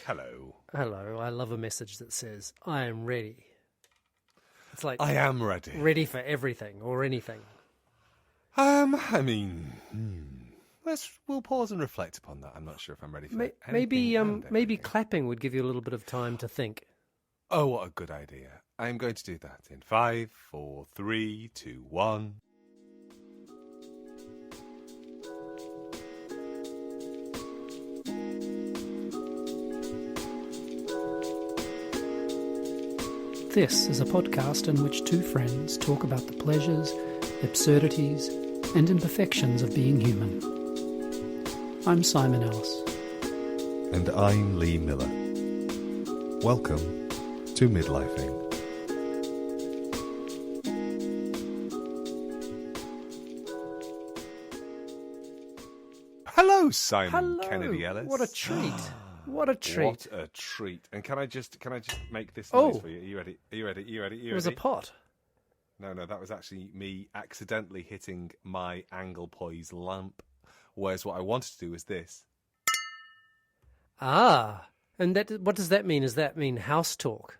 Hello. Hello. I love a message that says, I am ready. It's like, I am ready. Ready for everything or anything. We'll pause and reflect upon that. I'm not sure if I'm ready for anything. Maybe clapping would give you a little bit of time to think. Oh, what a good idea. I'm going to do that in 5, 4, 3, 2, 1. This is a podcast in which two friends talk about the pleasures, absurdities, and imperfections of being human. I'm Simon Ellis. And I'm Lee Miller. Welcome to Midlifing. Hello, Simon Kennedy Ellis. What a treat. What a treat. What a treat. And can I just make this noise for you? Are you ready? It was a pot. No, that was actually me accidentally hitting my angle poise lamp. Whereas what I wanted to do was this. Ah, and what does that mean? Does that mean house talk?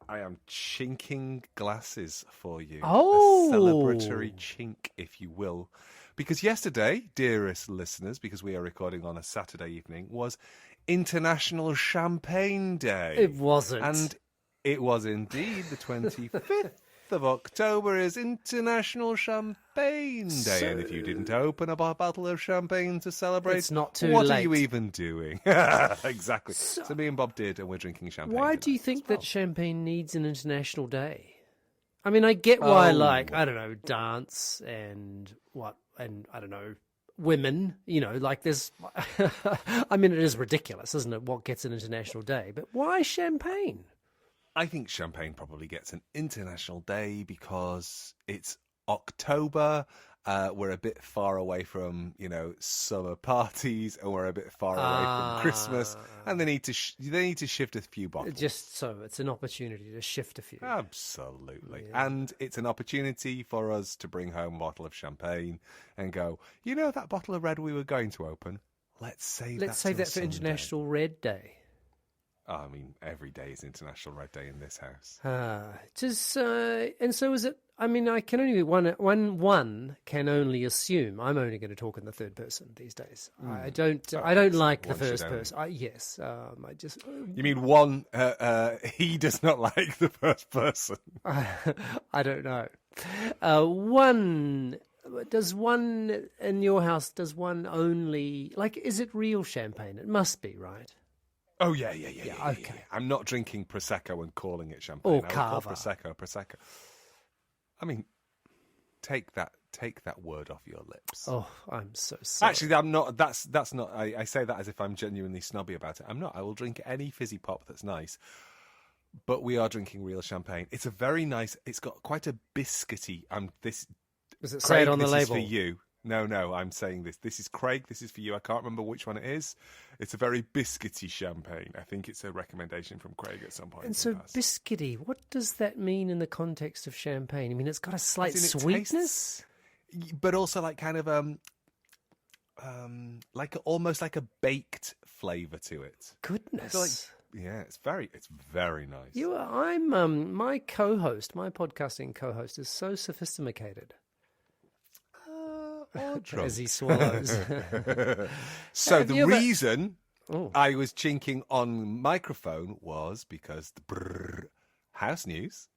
I am chinking glasses for you. Oh. A celebratory chink, if you will. Because yesterday, dearest listeners, because we are recording on a Saturday evening, was International Champagne Day. It wasn't. And it was indeed. The 25th of October is International Champagne Day. And if you didn't open a bottle of champagne to celebrate, it's not too what late. are you even doing? Exactly. So me and Bob did, and we're drinking champagne. Why do you think that champagne needs an international day? I mean, I get why, I don't know, dance and I don't know, women, there's, I mean, it is ridiculous, isn't it, what gets an international day? But why champagne? I think champagne probably gets an international day because it's October. We're a bit far away from, summer parties, and we're a bit far away from Christmas, and they need to shift a few bottles. Just so it's an opportunity to shift a few. Absolutely, yeah. And it's an opportunity for us to bring home a bottle of champagne and go, that bottle of red we were going to open. Let's save that for Sunday. International Red Day. I mean, every day is International Red Day in this house. And so is it? I mean, I can only one can only assume. I'm only going to talk in the third person these days. I don't like the first person. Yes, I just. You mean one? He does not like the first person. I don't know. One. Does one in your house? Does one only Is it real champagne? It must be, right? Oh, yeah. Okay. I'm not drinking Prosecco and calling it champagne. Or Cava. Prosecco. I mean, take that word off your lips. Oh, I'm so sorry. Actually, I'm not. That's not. I say that as if I'm genuinely snobby about it. I'm not. I will drink any fizzy pop that's nice. But we are drinking real champagne. It's a very nice. It's got quite a biscuity. Does it Craig, say it on the label? This is for you. No, I'm saying this. This is Craig, this is for you. I can't remember which one it is. It's a very biscuity champagne. I think it's a recommendation from Craig at some point. And so biscuity, what does that mean in the context of champagne? I mean, it's got a slight sweetness. But also almost like a baked flavour to it. Goodness. It's very nice. I'm my podcasting co-host is so sophisticated. As he swallows. So the reason I was chinking on microphone was because the house news.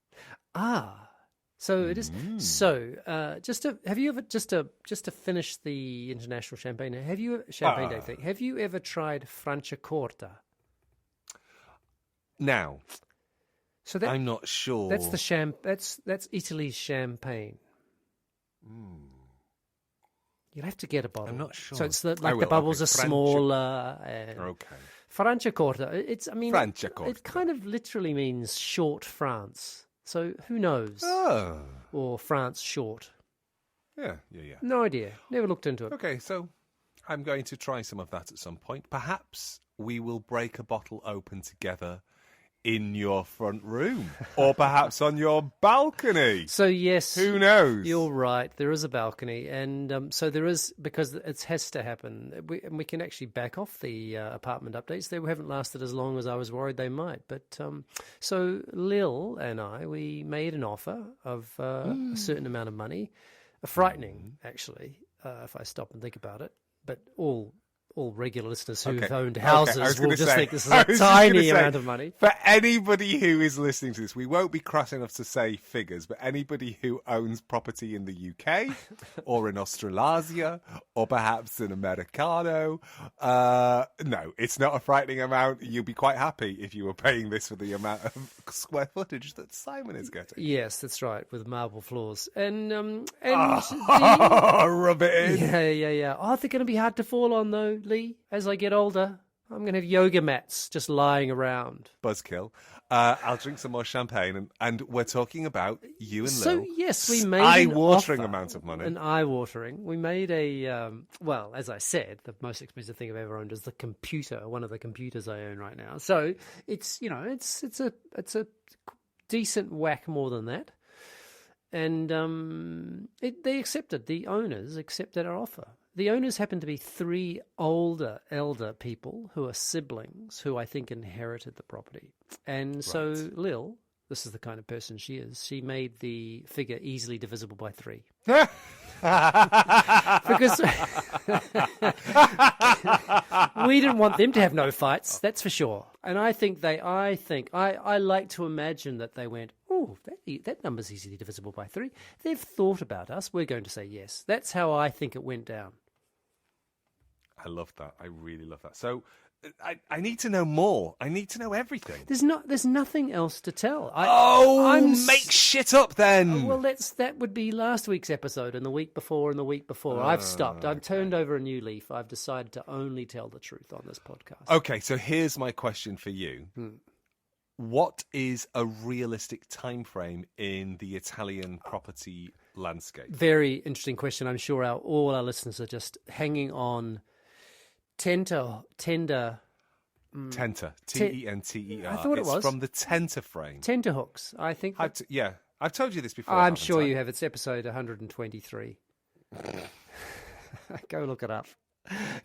So it is. So just to finish the International Champagne Day thing. Have you ever tried Franciacorta? Now, so I'm not sure. That's that's Italy's champagne. You'll have to get a bottle. I'm not sure. So it's the bubbles are smaller. Okay. Franciacorta. Franciacorta. It kind of literally means short France. So who knows? Oh. Or France short. Yeah. No idea. Never looked into it. Okay, so I'm going to try some of that at some point. Perhaps we will break a bottle open together in your front room or perhaps on your balcony. So yes, Who knows? You're right. There is a balcony, and so there is, because it has to happen. We can actually back off the apartment updates. They haven't lasted as long as I was worried they might. But so Lil and we made an offer of a certain amount of money, frightening actually, if I stop and think about it. But all regular listeners who've owned houses will just think this is a tiny amount of money. For anybody who is listening to this, we won't be crass enough to say figures, but anybody who owns property in the UK or in Australasia or perhaps in Americano, no, it's not a frightening amount. You'll be quite happy if you were paying this for the amount of square footage that Simon is getting. Yes, that's right, with marble floors. And rub it in. Yeah. Oh, they're going to be hard to fall on, though, Lee, as I get older. I'm going to have yoga mats just lying around. Buzzkill. I'll drink some more champagne, and we're talking about you and Lil. So, yes, we made eye-watering amount of money. An eye-watering. We made a, well, as I said, the most expensive thing I've ever owned is the computer, one of the computers I own right now. So it's, it's a decent whack more than that. And they accepted, the owners accepted our offer. The owners happen to be three elder people who are siblings who I think inherited the property. And so Lil, this is the kind of person she is, she made the figure easily divisible by 3. Because we didn't want them to have no fights, that's for sure. And I like to imagine that they went, oh, that number's easily divisible by 3. They've thought about us. We're going to say yes. That's how I think it went down. I love that. I really love that. So I need to know more. I need to know everything. There's nothing else to tell. Make shit up then. Well, that would be last week's episode and the week before and the week before. I've stopped. I've turned over a new leaf. I've decided to only tell the truth on this podcast. Okay, so here's my question for you. What is a realistic time frame in the Italian property landscape? Very interesting question. I'm sure all our listeners are just hanging on. Tenter. Tenter. T-E-N-T-E-R. I thought it was. From the tenter frame. Tenterhooks. I think. I've told you this before. I'm sure you have. It's episode 123. Go look it up.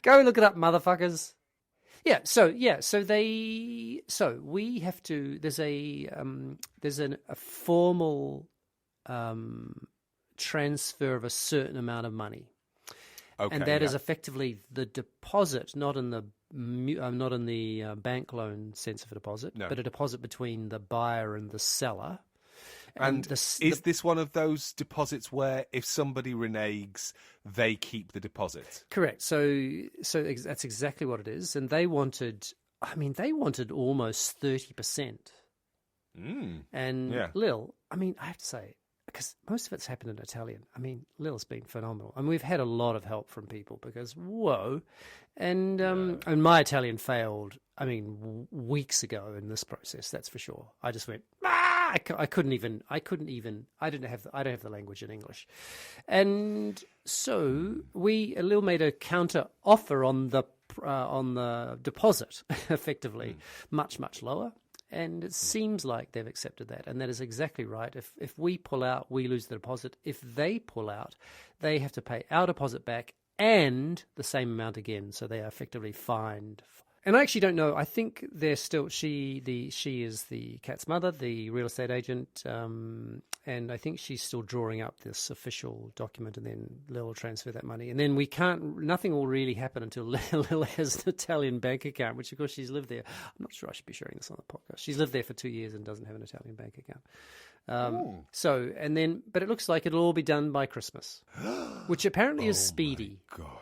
Go look it up, motherfuckers. So we have to. There's a formal transfer of a certain amount of money. Okay, and that is effectively the deposit, not in the bank loan sense of a deposit, but a deposit between the buyer and the seller. And is this one of those deposits where if somebody reneges, they keep the deposit? Correct. So that's exactly what it is. And they wanted almost 30%. And Lil, I have to say, because most of it's happened in Italian. Lil's been phenomenal. We've had a lot of help from people because, whoa. And my Italian failed, weeks ago in this process, that's for sure. I just went, I don't have the language in English. And so Lil made a counter offer on the deposit, effectively, much, much lower. And it seems like they've accepted that. And that is exactly right. If we pull out, we lose the deposit. If they pull out, they have to pay our deposit back and the same amount again. So they are effectively fined. And I actually don't know. I think they're still, she is the cat's mother, the real estate agent. And I think she's still drawing up this official document, and then Lil will transfer that money. And then nothing will really happen until Lil has an Italian bank account, which of course she's lived there. I'm not sure I should be sharing this on the podcast. She's lived there for 2 years and doesn't have an Italian bank account. But it looks like it'll all be done by Christmas, which apparently is speedy. Oh my gosh.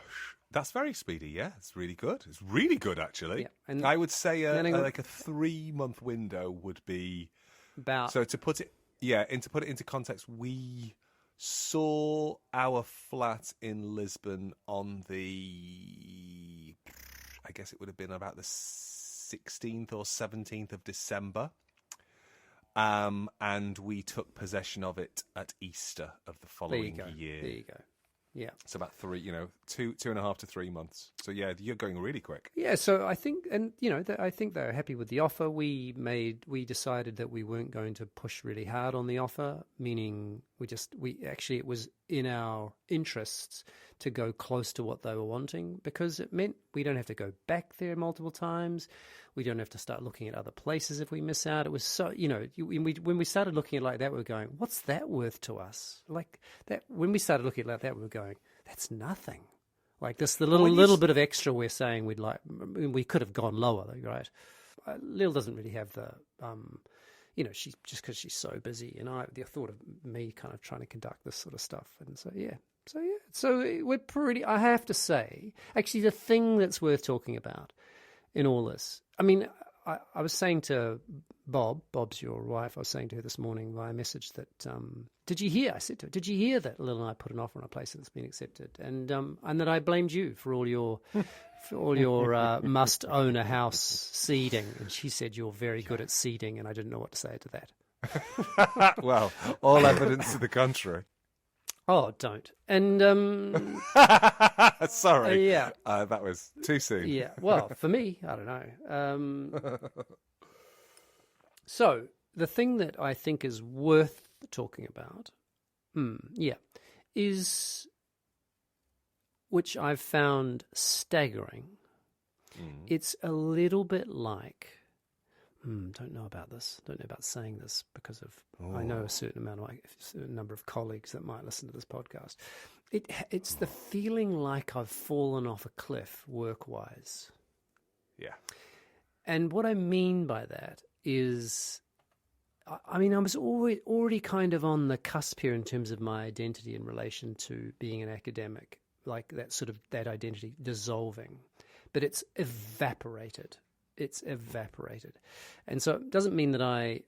That's very speedy, yeah. It's really good. It's really good, actually. Yeah, and I would say a 3-month window would be about. So to put it into context, we saw our flat in Lisbon on the, I guess it would have been about the 16th or 17th of December. And we took possession of it at Easter of the following year. There you go. Yeah. It's about 2.5 to 3 months. So yeah, you're going really quick. Yeah, so I think, and I think they're happy with the offer. We decided that we weren't going to push really hard on the offer, meaning it was in our interests to go close to what they were wanting, because it meant we don't have to go back there multiple times. We don't have to start looking at other places if we miss out. It was so, when we started looking at it like that, we were going, what's that worth to us? Like that, when we started looking at it like that, we were going, that's nothing. Like this, the little bit of extra we're saying we'd like, we could have gone lower, though, right? Lil doesn't really have the, she's just because she's so busy, and the thought of me kind of trying to conduct this sort of stuff, and so we're pretty. I have to say, actually, the thing that's worth talking about in all this, I mean, I was saying to Bob's your wife, I was saying to her this morning via message that, did you hear? I said to her, did you hear that Lil and I put an offer on a place that's been accepted, and that I blamed you for all your must own a house seeding, and she said you're very good at seeding, and I didn't know what to say to that. Well, all evidence to the contrary. Oh, don't. And sorry, yeah, that was too soon. Yeah, well, for me, I don't know. So the thing that I think is worth talking about, is, which I've found staggering. It's a little bit like, don't know about this. Don't know about saying this because of I know a certain number of colleagues that might listen to this podcast. It's the feeling like I've fallen off a cliff work-wise. Yeah. And what I mean by that is, I was already kind of on the cusp here in terms of my identity in relation to being an academic, like that identity dissolving, but it's evaporated. It's evaporated. And so it doesn't mean that I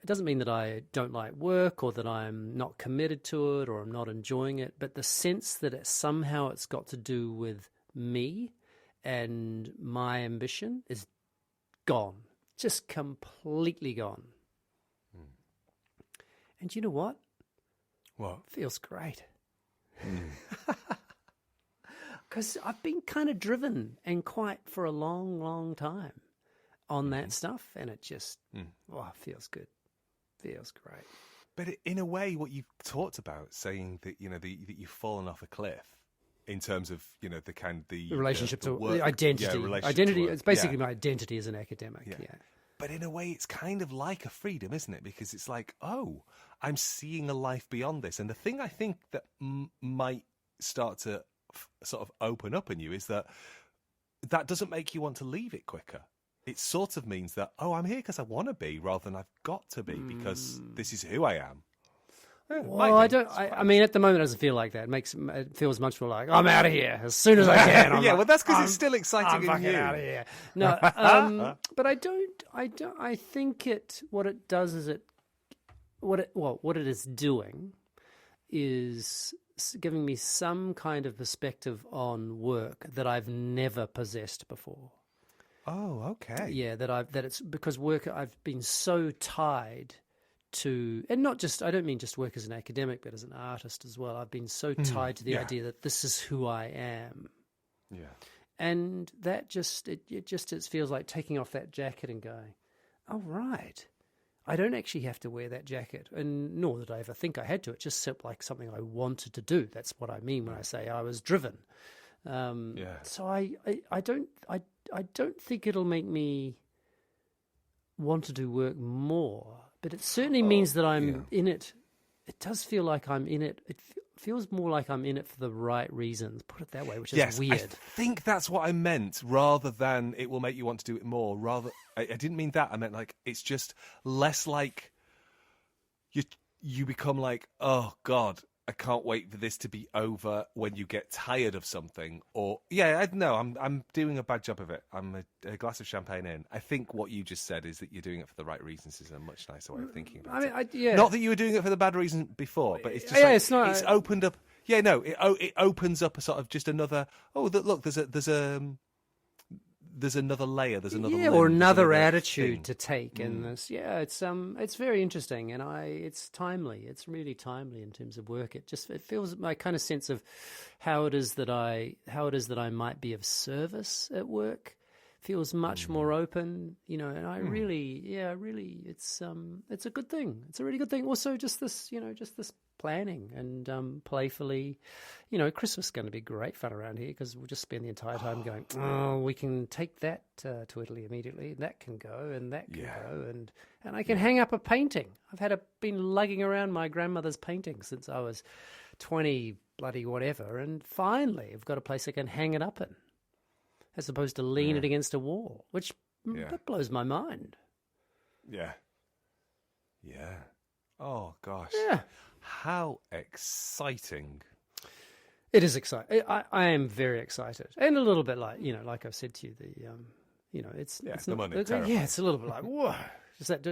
don't like work, or that I'm not committed to it, or I'm not enjoying it, but the sense that somehow it's got to do with me and my ambition is gone. Just completely gone. And you know what? What? Feels great. Because I've been kind of driven, and quite for a long, long time, on that stuff, and it just it feels good. Feels great. But in a way, what you've talked about, saying that that you've fallen off a cliff in terms of the relationship the to work, identity. Relationship to work. It's basically my identity as an academic. Yeah. But in a way, it's kind of like a freedom, isn't it? Because it's like, oh, I'm seeing a life beyond this. And the thing I think that might start to sort of open up in you is that doesn't make you want to leave it quicker. It sort of means that, oh, I'm here because I want to be, rather than I've got to be because this is who I am. Yeah, well, I don't. I mean, at the moment, it doesn't feel like that. It feels much more like I'm out of here as soon as I can. Yeah, well, that's because it's still exciting I'm in you. Out of here. No, but I don't. I think what it does is what it is doing is giving me some kind of perspective on work that I've never possessed before. Oh, okay. Yeah, that it's because work, I've been so tied to, and not just, I don't mean just work as an academic, but as an artist as well. I've been so tied to the idea that this is who I am. Yeah. And that it feels like taking off that jacket and going, oh, right. I don't actually have to wear that jacket, and nor did I ever think I had to. It just seemed like something I wanted to do. That's what I mean when I say I was driven. So I don't think it'll make me want to do work more, but it certainly means that I'm in it. It does feel like I'm in it. It feels more like I'm in it for the right reasons, put it that way, which is weird. I think that's what I meant, rather than it will make you want to do it more. I didn't mean that. I meant like it's just less like you become like, oh God, I can't wait for this to be over when you get tired of something. Or, I'm doing a bad job of it. I'm a glass of champagne in. I think what you just said is that you're doing it for the right reasons is a much nicer way of thinking about it. Not that you were doing it for the bad reason before, but it's just it's not. It's opened up. It opens up a sort of just another, look, there's there's another layer, there's another yeah, limb, or there's another another attitude thing. to take in this. Yeah, it's very interesting, and it's timely. It's really timely in terms of work. It feels my kind of sense of how it is that I might be of service at work feels much more open, and I really, it's a good thing. It's a really good thing. Also, just this planning and playfully, Christmas is going to be great fun around here because we'll just spend the entire time going, oh, we can take that to Italy immediately. That can go, and that can go, and I can hang up a painting. I've been lugging around my grandmother's painting since I was 20 bloody whatever, and finally I've got a place I can hang it up in, as opposed to lean it against a wall, which that blows my mind. Yeah. Yeah. Oh, gosh. Yeah. How exciting. It is exciting. I am very excited. And a little bit like, like I've said to you, it's the money. Yeah, it's a little bit like, whoa. Is that,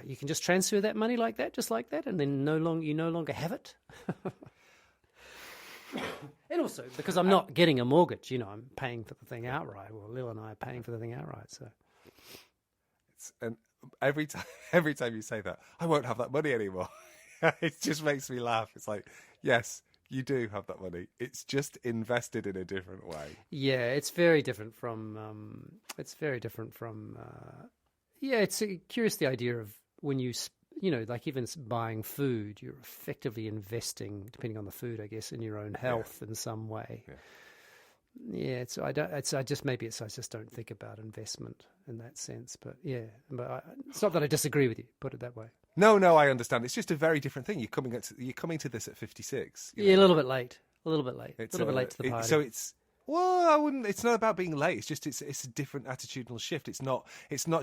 you can just transfer that money like that, just like that, and then you no longer have it. And also, because I'm not getting a mortgage, I'm paying for the thing outright. Well, Lil and I are paying for the thing outright. So, and every time you say that, I won't have that money anymore. It just makes me laugh. It's like, yes, you do have that money. It's just invested in a different way. Yeah, it's very different from. It's curious the idea of when you. Like even buying food, you're effectively investing, depending on the food, I guess, in your own health in some way. Yeah. I just don't think about investment in that sense. But it's not that I disagree with you. Put it that way. No, I understand. It's just a very different thing. You're coming to this at 56. Yeah, a little bit late. A little bit late to the party. So it's. Well, I wouldn't. It's not about being late. It's just it's a different attitudinal shift. It's not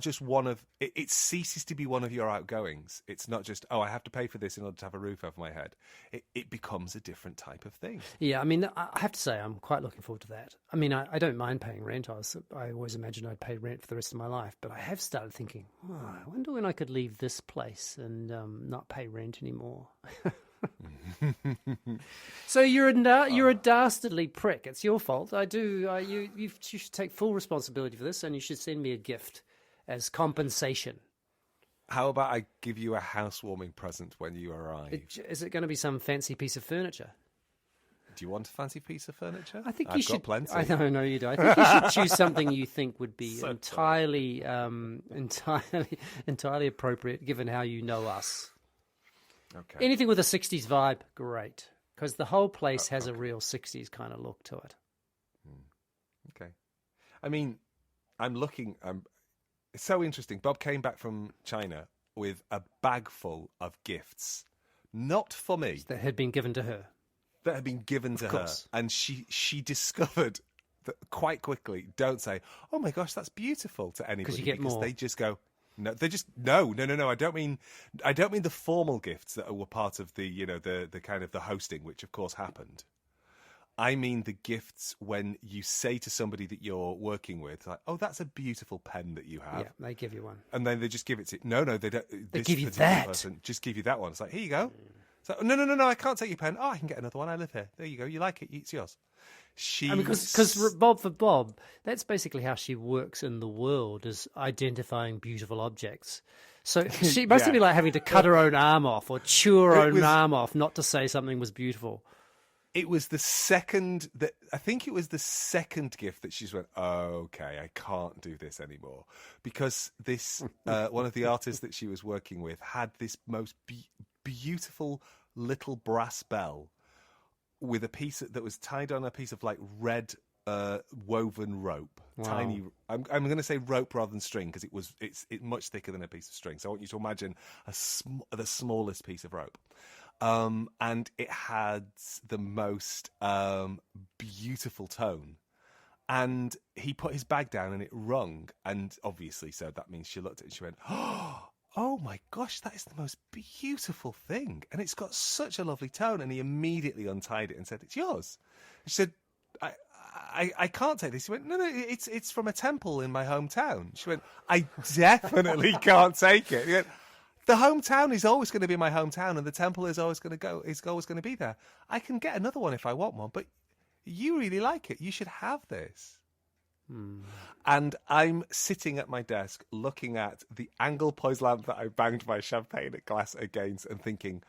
just one of. It ceases to be one of your outgoings. It's not just I have to pay for this in order to have a roof over my head. It becomes a different type of thing. Yeah, I mean, I have to say I'm quite looking forward to that. I mean, I don't mind paying rent. I always imagined I'd pay rent for the rest of my life, but I have started thinking, I wonder when I could leave this place and not pay rent anymore. So you're a dastardly prick. It's your fault. You should take full responsibility for this, and you should send me a gift as compensation. How about I give you a housewarming present when you arrive? Is it going to be some fancy piece of furniture? Do you want a fancy piece of furniture? I think I've got plenty. I don't know you do. I think you should choose something you think would be entirely appropriate given how you know us. Okay. Anything with a 60s vibe, great. Because the whole place has a real 60s kind of look to it. Okay. I mean, it's so interesting. Bob came back from China with a bag full of gifts. Not for me. That had been given to her. That had been given to her. And she discovered that quite quickly, don't say, oh my gosh, that's beautiful to anybody. Because you get more. They just go, no, they just no. I don't mean the formal gifts that were part of the the kind of the hosting, which of course happened. I mean the gifts when you say to somebody that you're working with, like, "Oh, that's a beautiful pen that you have." Yeah, they give you one, and then they just give it to no, they don't. They give you that. Person just give you that one. It's like, here you go. So no, I can't take your pen. Oh, I can get another one. I live here. There you go. You like it? It's yours. Because Bob, that's basically how she works in the world, is identifying beautiful objects. So she must be like having to cut her own arm off or chew her own arm off not to say something was beautiful. It was the second gift that she's went, oh, okay, I can't do this anymore, because this one of the artists that she was working with had this most beautiful little brass bell with a piece that was tied on a piece of like red woven rope. Wow. Tiny. I'm going to say rope rather than string, because it's much thicker than a piece of string. So I want you to imagine the smallest piece of rope. And it had the most beautiful tone. And he put his bag down and it rung. And obviously, so that means she looked at it and she went, oh my gosh, that is the most beautiful thing. And it's got such a lovely tone. And he immediately untied it and said, it's yours. And she said, I can't take this. He went, no, it's from a temple in my hometown. She went, I definitely can't take it. He went, the hometown is always going to be my hometown, and the temple is always going to be there. I can get another one if I want one, but you really like it. You should have this. And I'm sitting at my desk looking at the angle poise lamp that I banged my champagne glass against and thinking,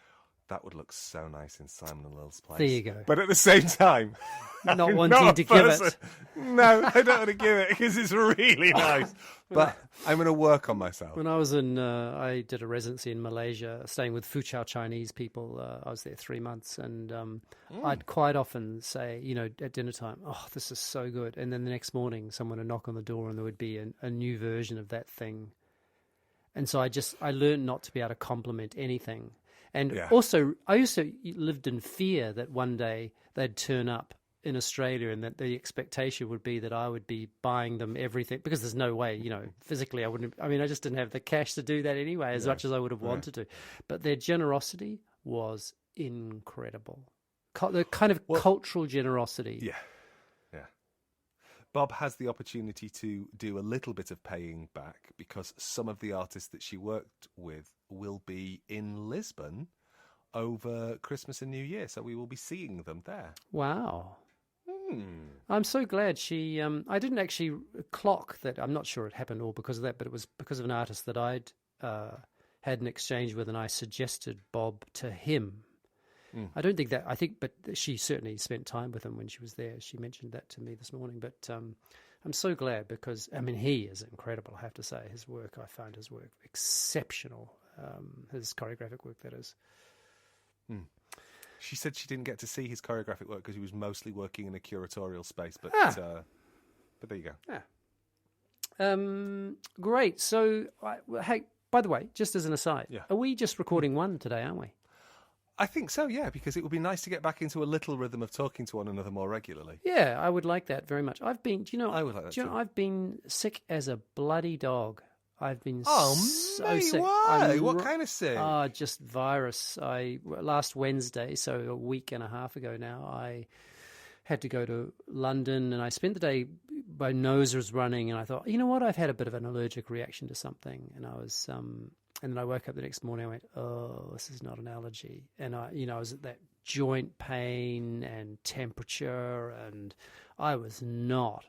that would look so nice in Simon and Lil's place. There you go. But at the same time, Not I'm wanting not to a give person- it. No, I don't want to give it because it's really nice. But I'm going to work on myself. When I was I did a residency in Malaysia, staying with Fuzhou Chinese people. I was there 3 months, and I'd quite often say, at dinner time, "Oh, this is so good," and then the next morning, someone would knock on the door, and there would be a new version of that thing. And so I learned not to be able to compliment anything. And I also lived in fear that one day they'd turn up in Australia and that the expectation would be that I would be buying them everything, because there's no way, physically I just didn't have the cash to do that anyway, as much as I would have wanted to. But their generosity was incredible. The kind of cultural generosity. Yeah. Bob has the opportunity to do a little bit of paying back because some of the artists that she worked with will be in Lisbon over Christmas and New Year, so we will be seeing them there. Wow. I'm so glad she... I didn't actually clock that. I'm not sure it happened all because of that, but it was because of an artist that I'd had an exchange with, and I suggested Bob to him. I don't think that... but she certainly spent time with him when she was there. She mentioned that to me this morning. But I'm so glad because, he is incredible, I have to say. His work, I found his work exceptional. His choreographic work, that is. She said she didn't get to see his choreographic work because he was mostly working in a curatorial space. But there you go. Yeah. Great. So, hey, by the way, just as an aside, are we just recording one today, aren't we? I think so, yeah, because it would be nice to get back into a little rhythm of talking to one another more regularly. Yeah, I would like that very much. I've been, I would like that too. I've been sick as a bloody dog. I've been so mate, sick. Why? What kind of sick? Just virus. Last Wednesday, so a week and a half ago now, I had to go to London, and I spent the day, my nose was running, and I thought, you know what, I've had a bit of an allergic reaction to something, and I was... And then I woke up the next morning, I went, oh, this is not an allergy. And I was at that joint pain and temperature, and I was not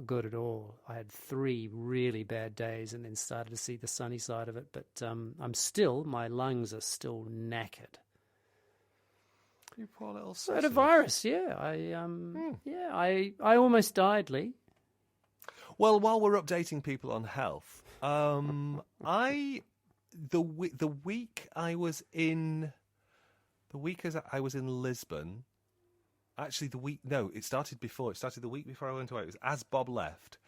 good at all. I had 3 really bad days and then started to see the sunny side of it. But my lungs are still knackered. You poor little I sausage. had a virus, yeah. I almost died, Lee. Well, while we're updating people on health, the week I was in Lisbon. Actually, it started before. It started the week before I went away. It was as Bob left.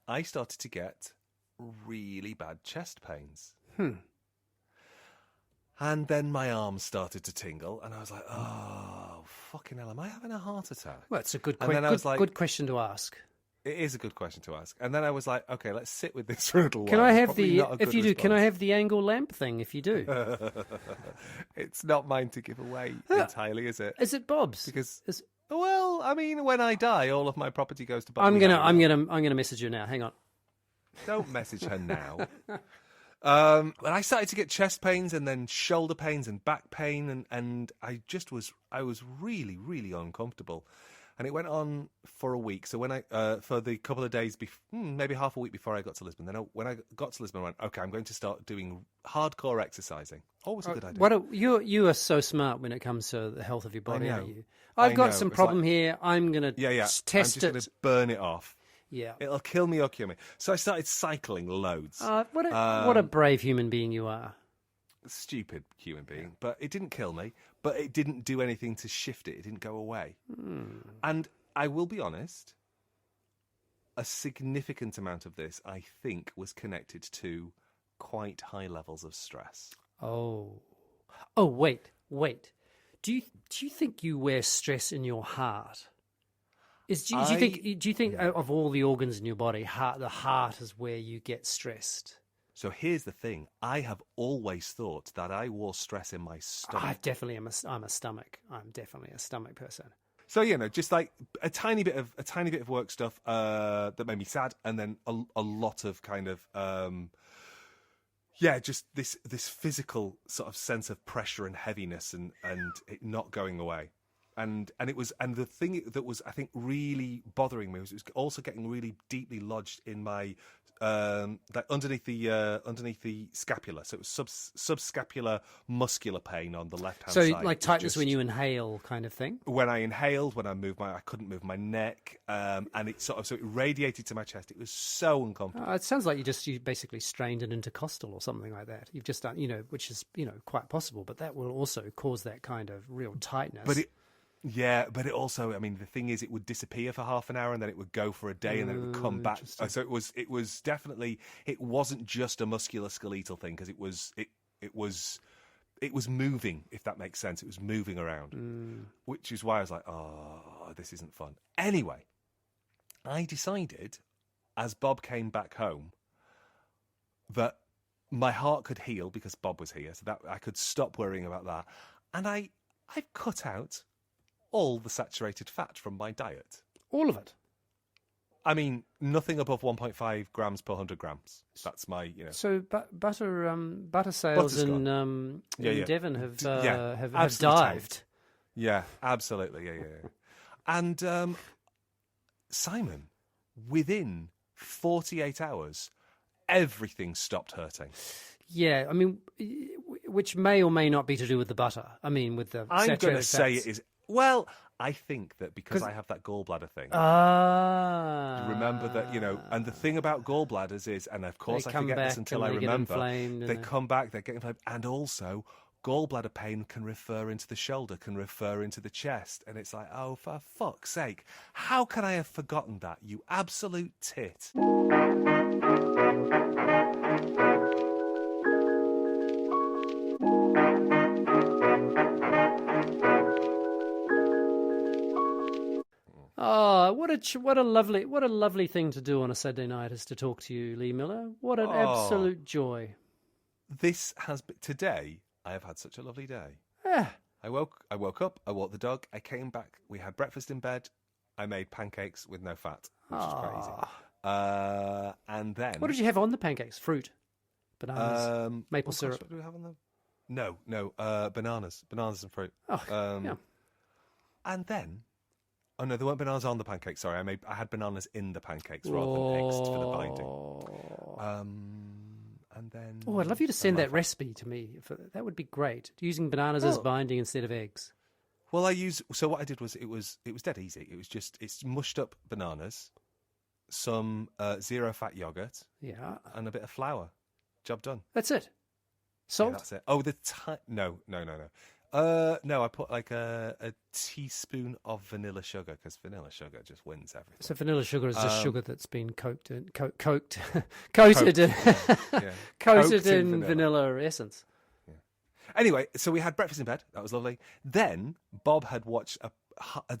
I started to get really bad chest pains. And then my arms started to tingle, and I was like, "Oh, fucking hell! Am I having a heart attack?" Well, it's a good question to ask. It is a good question to ask. And then I was like, okay, let's sit with this for a little while. Can I have can I response. have the angle lamp thing if you do? It's not mine to give away entirely, is it? Is it Bob's? Because when I die, all of my property goes to Bob. I'm gonna message her now. Hang on. Don't message her now. But I started to get chest pains and then shoulder pains and back pain, and I was really, really uncomfortable. And it went on for a week. So when for the couple of days, maybe half a week before I got to Lisbon, then when I got to Lisbon, I went, okay, I'm going to start doing hardcore exercising. Always a good idea. You are so smart when it comes to the health of your body, I know. aren't you? I've got some problem here. I'm going to test I'm just it. going to burn it off. Yeah. It'll kill me or cure me. So I started cycling loads. What a brave human being you are. Stupid human being. But it didn't kill me. But it didn't do anything to shift it. It didn't go away. And I will be honest, a significant amount of this, I think, was connected to quite high levels of stress. Oh, wait. Do you think you wear stress in your heart? Do you think of all the organs in your body, the heart is where you get stressed? So here's the thing. I have always thought that I wore stress in my stomach. I definitely am. I'm a stomach. I'm definitely a stomach person. So, just like a tiny bit of work stuff that made me sad, and then a lot of kind of just this physical sort of sense of pressure and heaviness and it not going away. it was, and the thing that was, I think, really bothering me was it was also getting really deeply lodged in my like underneath the scapula. So it was subscapular muscular pain on the left hand So side. like tightness when you inhale, kind of thing. When I inhaled, when I couldn't move my neck, and it so it radiated to my chest. It was so uncomfortable. It sounds like you basically strained an intercostal or something like that. You've just done, which is quite possible, but that will also cause that kind of real tightness. But it also, I mean, the thing is, it would disappear for half an hour and then it would go for a day and then it would come back. So it was definitely, it wasn't just a musculoskeletal thing, because it was moving, if that makes sense. It was moving around, which is why I was like, oh, this isn't fun. Anyway, I decided, as Bob came back home, that my heart could heal because Bob was here, so that I could stop worrying about that. And I've cut out all the saturated fat from my diet. All of it? I mean, nothing above 1.5 grams per 100 grams. That's my, So butter sales in Devon have dived. Tanked. Yeah, absolutely. Yeah. And Simon, within 48 hours, everything stopped hurting. Yeah, I mean, which may or may not be to do with the butter. I mean, with the I'm going to fats. say it is. Well, I think that because I have that gallbladder thing. Remember that, and the thing about gallbladders is, and of course I forget this until I remember, they come back, they get inflamed, and also gallbladder pain can refer into the shoulder, can refer into the chest, and it's like, oh, for fuck's sake, how can I have forgotten that, you absolute tit? Oh, what a lovely thing to do on a Saturday night is to talk to you, Lee Miller. What an absolute joy. This has been today. I have had such a lovely day. Yeah. I woke up. I walked the dog. I came back. We had breakfast in bed. I made pancakes with no fat, which is crazy. And then, what did you have on the pancakes? Fruit, bananas, maple syrup. What do we have on them? No, bananas and fruit. Yeah. And then. Oh no, there weren't bananas on the pancakes. Sorry, I had bananas in the pancakes rather than eggs for the binding. And then. Oh, I'd love you to send that recipe to me. That would be great. Using bananas as binding instead of eggs. Well, so what I did was it was dead easy. It's mushed up bananas, some zero fat yogurt, and a bit of flour. Job done. That's it. Salt. Yeah, that's it. Oh, no. No, I put like a teaspoon of vanilla sugar because vanilla sugar just wins everything. So vanilla sugar is just sugar that's been coated in vanilla essence. Yeah. Anyway, so we had breakfast in bed. That was lovely. Then Bob had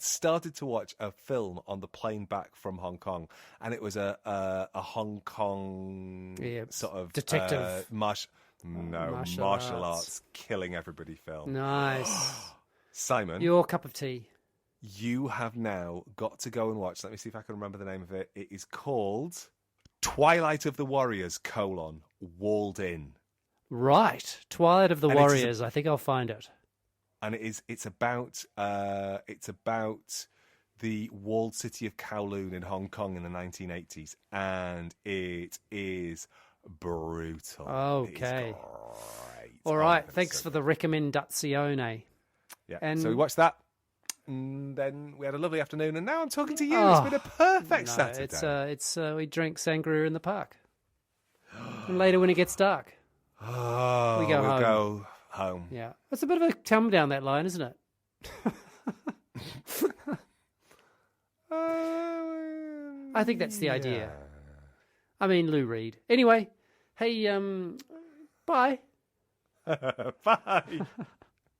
started to watch a film on the plane back from Hong Kong, and it was a Hong Kong sort of detective martial arts killing everybody film. Nice. Simon, your cup of tea. You have now got to go and watch. Let me see if I can remember the name of it. It is called Twilight of the Warriors: Walled In. Right, Twilight of the Warriors. I think I'll find it. And it's about the walled city of Kowloon in Hong Kong in the 1980s, and it is brutal. Okay. It is great. All right. Thanks for the recomendazione. Yeah. And so we watched that. And then we had a lovely afternoon, and now I'm talking to you. It's been a perfect Saturday. It's we drink sangria in the park. And later, when it gets dark, we go home. Yeah, it's a bit of a come down that line, isn't it? I think that's the idea. I mean, Lou Reed. Anyway, hey, bye. Bye.